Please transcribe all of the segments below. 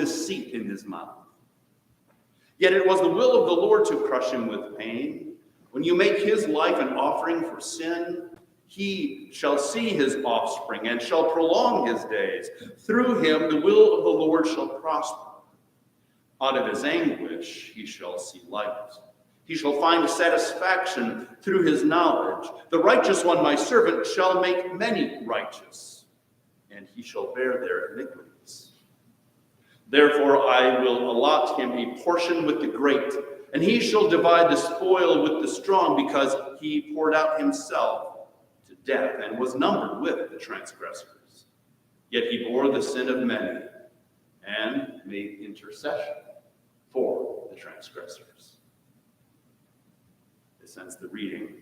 deceit in his mouth. Yet it was the will of the Lord to crush him with pain. When you make his life an offering for sin, he shall see his offspring and shall prolong his days. Through him the will of the Lord shall prosper. Out of his anguish he shall see light. He shall find satisfaction through his knowledge. The righteous one, my servant, shall make many righteous, and he shall bear their iniquities. Therefore I will allot him a portion with the great, and he shall divide the spoil with the strong, because he poured out himself to death and was numbered with the transgressors. Yet he bore the sin of many and made intercession for the transgressors. This ends the reading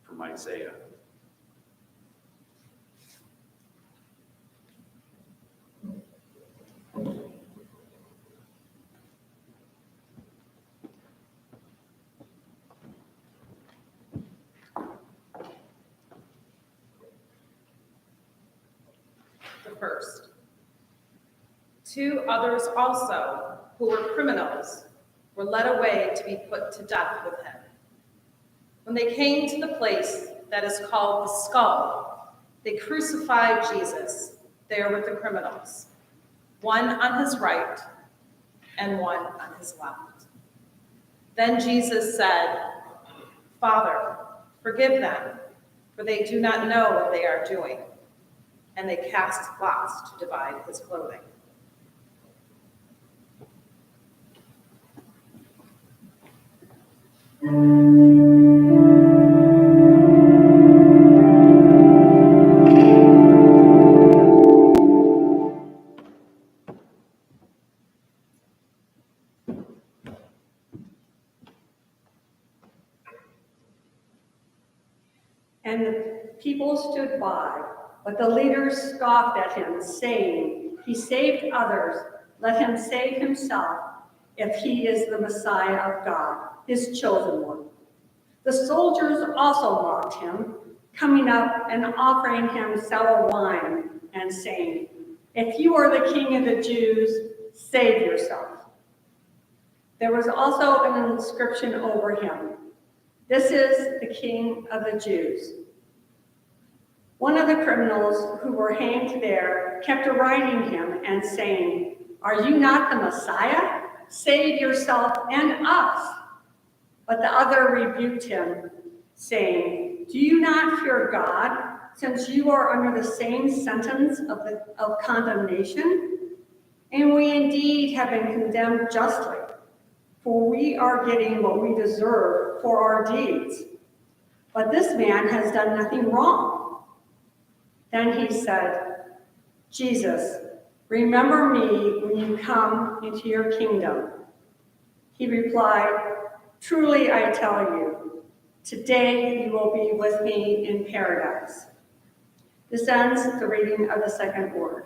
from Isaiah. The first. 2 others also, who were criminals, were led away to be put to death with him. When they came to the place that is called the Skull, they crucified Jesus there with the criminals, one on his right and one on his left. Then Jesus said, "Father, forgive them, for they do not know what they are doing." And they cast lots to divide his clothing. And the people stood by, but the leaders scoffed at him, saying, "He saved others, let him save himself, if he is the Messiah of God, his chosen one." The soldiers also mocked him, coming up and offering him sour wine, and saying, "If you are the king of the Jews, save yourself." There was also an inscription over him, "This is the King of the Jews." One of the criminals who were hanged there kept deriding him and saying, "Are you not the Messiah? Save yourself and us." But the other rebuked him, saying, "Do you not fear God, since you are under the same sentence of condemnation? And we indeed have been condemned justly, for we are getting what we deserve for our deeds. But this man has done nothing wrong." Then he said, "Jesus, remember me when you come into your kingdom." He replied, "Truly I tell you, today you will be with me in paradise." This ends the reading of the second word.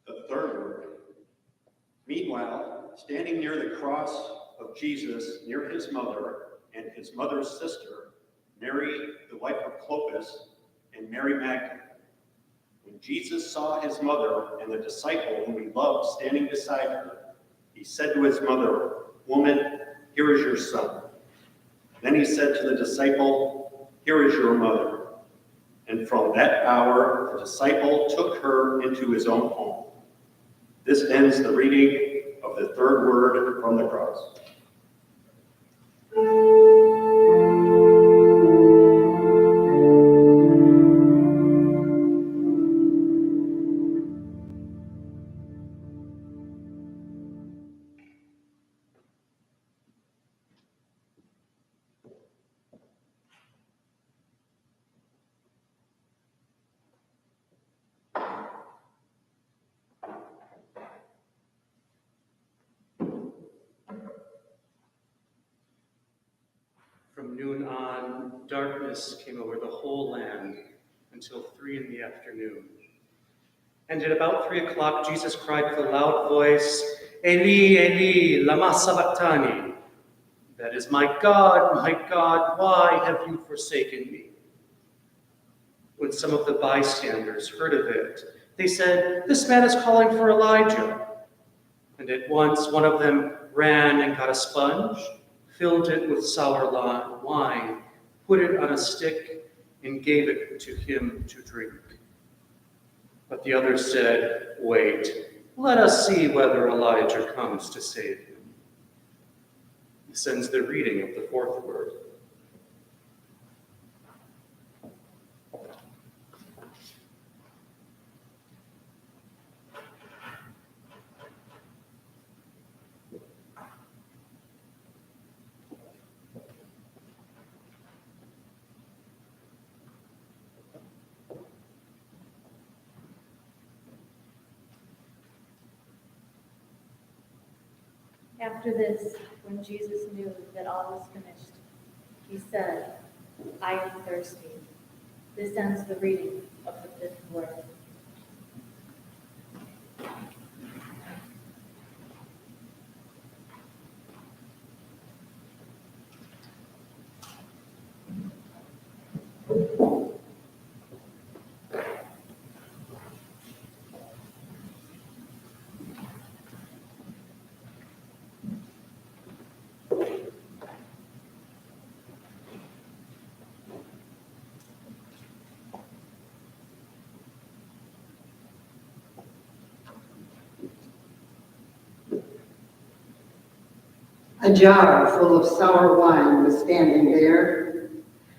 The third word. Meanwhile, standing near the cross of Jesus, near his mother and his mother's sister, Mary, the wife of Clopas, and Mary Magdalene. When Jesus saw his mother and the disciple whom he loved standing beside her, he said to his mother, "Woman, here is your son." Then he said to the disciple, "Here is your mother." And from that hour, the disciple took her into his own home. This ends the reading of the third word from the cross. from noon on, darkness came over the whole land until 3 p.m. And at about 3 o'clock, Jesus cried with a loud voice, Eli, Eli, lama sabachthani. That is, my God, why have you forsaken me? When some of the bystanders heard of it, they said, this man is calling for Elijah. And at once one of them ran and got a sponge, filled it with sour wine, put it on a stick, and gave it to him to drink. But the others said, wait, let us see whether Elijah comes to save him. This ends the reading of the fourth word. After this, when Jesus knew that all was finished, he said, I am thirsty. This ends the reading of the fifth word. A jar full of sour wine was standing there.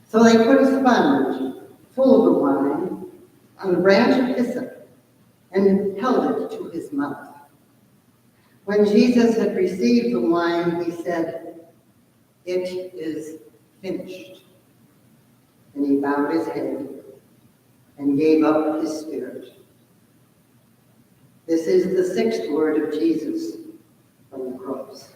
So they put a sponge full of the wine on a branch of hyssop and held it to his mouth. When Jesus had received the wine, he said, it is finished. And he bowed his head and gave up his spirit. This is the sixth word of Jesus from the cross.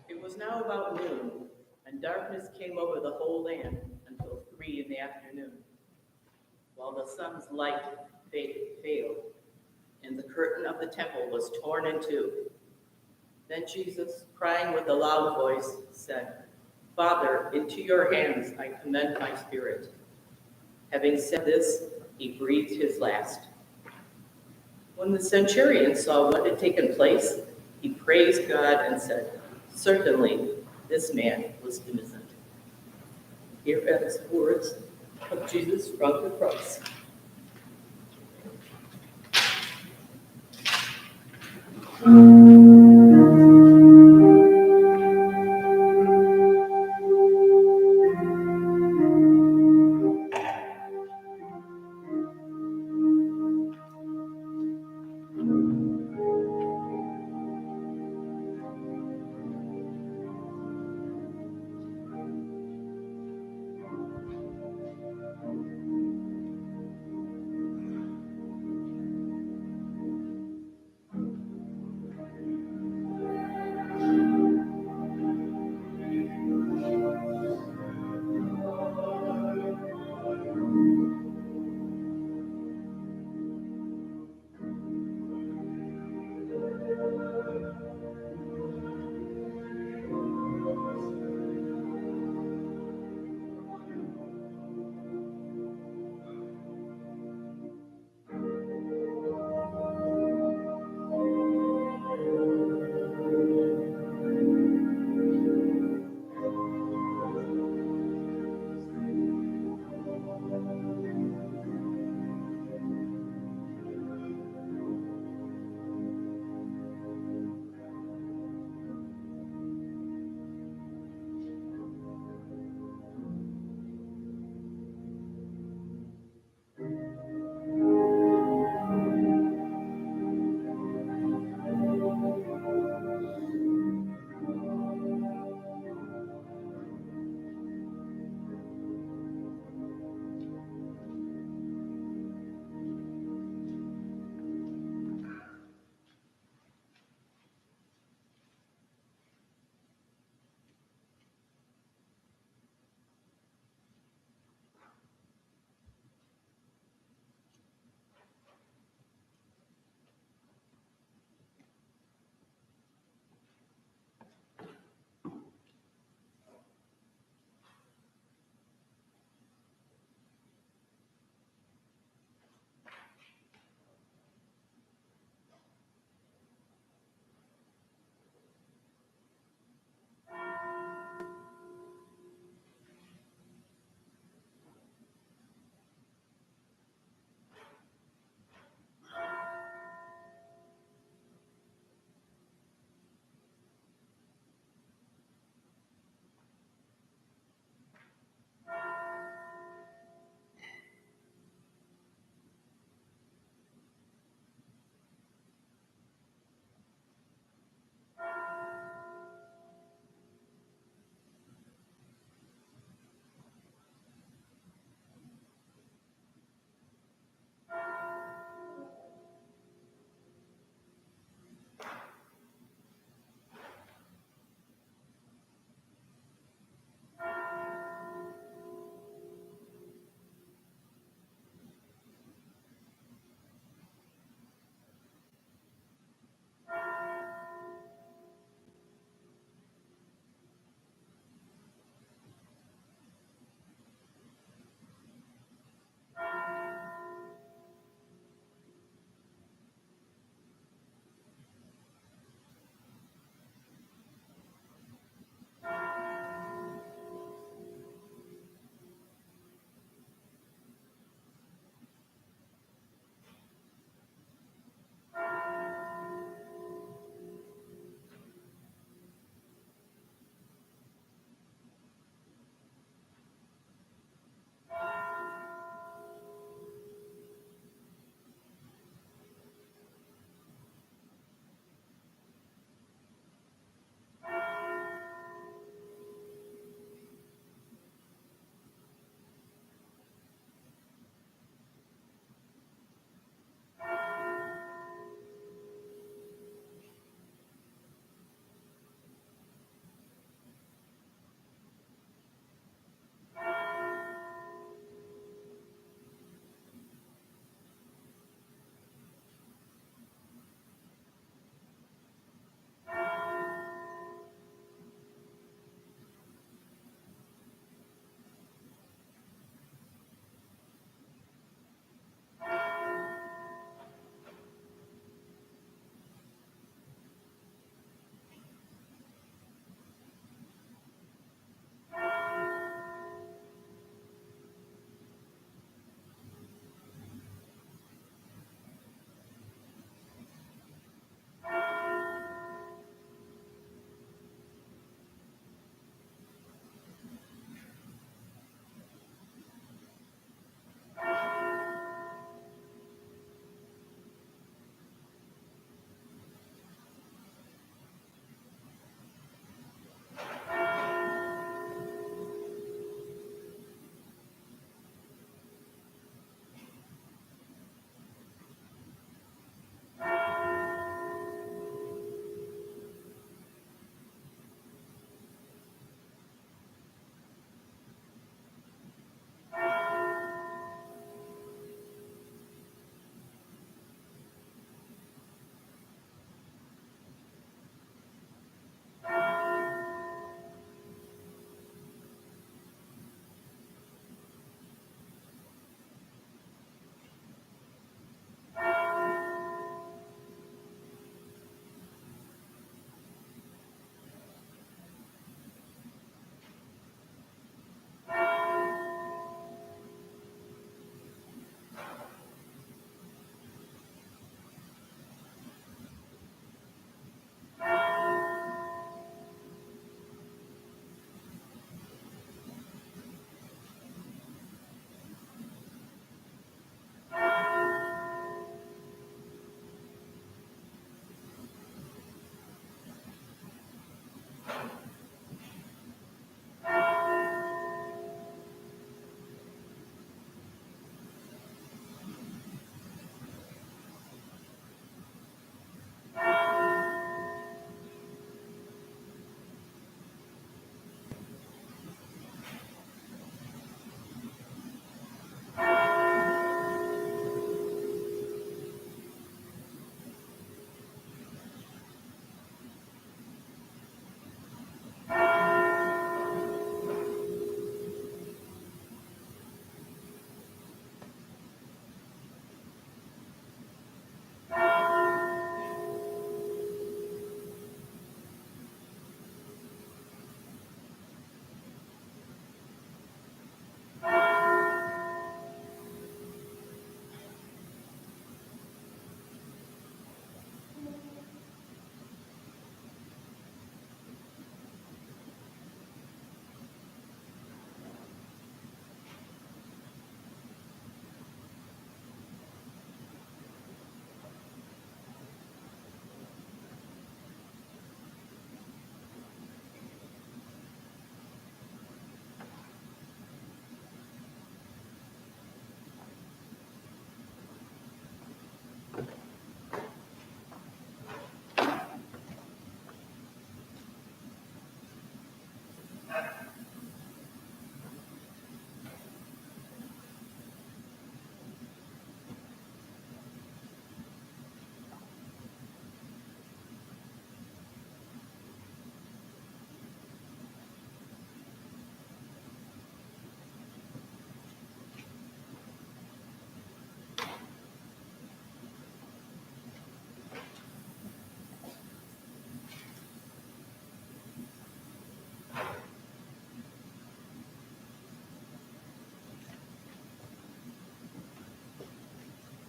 It was now about noon, and darkness came over the whole land until 3 p.m, while the sun's light failed, and the curtain of the temple was torn in two. Then Jesus, crying with a loud voice, said, Father, into your hands I commend my spirit. Having said this, he breathed his last. When the centurion saw what had taken place, he praised God and said, certainly this man was innocent. Here are the words of Jesus from the cross.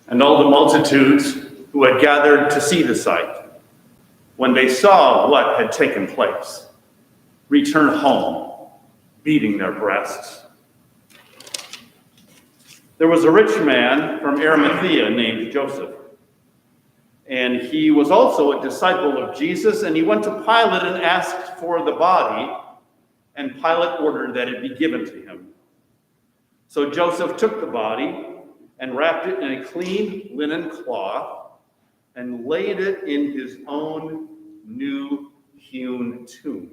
And all the multitudes who had gathered to see the sight, when they saw what had taken place, returned home, beating their breasts. There was a rich man from Arimathea named Joseph, and he was also a disciple of Jesus, and he went to Pilate and asked for the body, and Pilate ordered that it be given to him. So Joseph took the body and wrapped it in a clean linen cloth and laid it in his own new hewn tomb.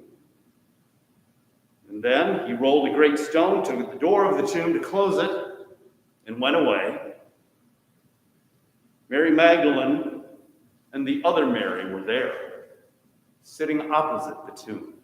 And then he rolled a great stone to the door of the tomb to close it and went away. Mary Magdalene and the other Mary were there, sitting opposite the tomb.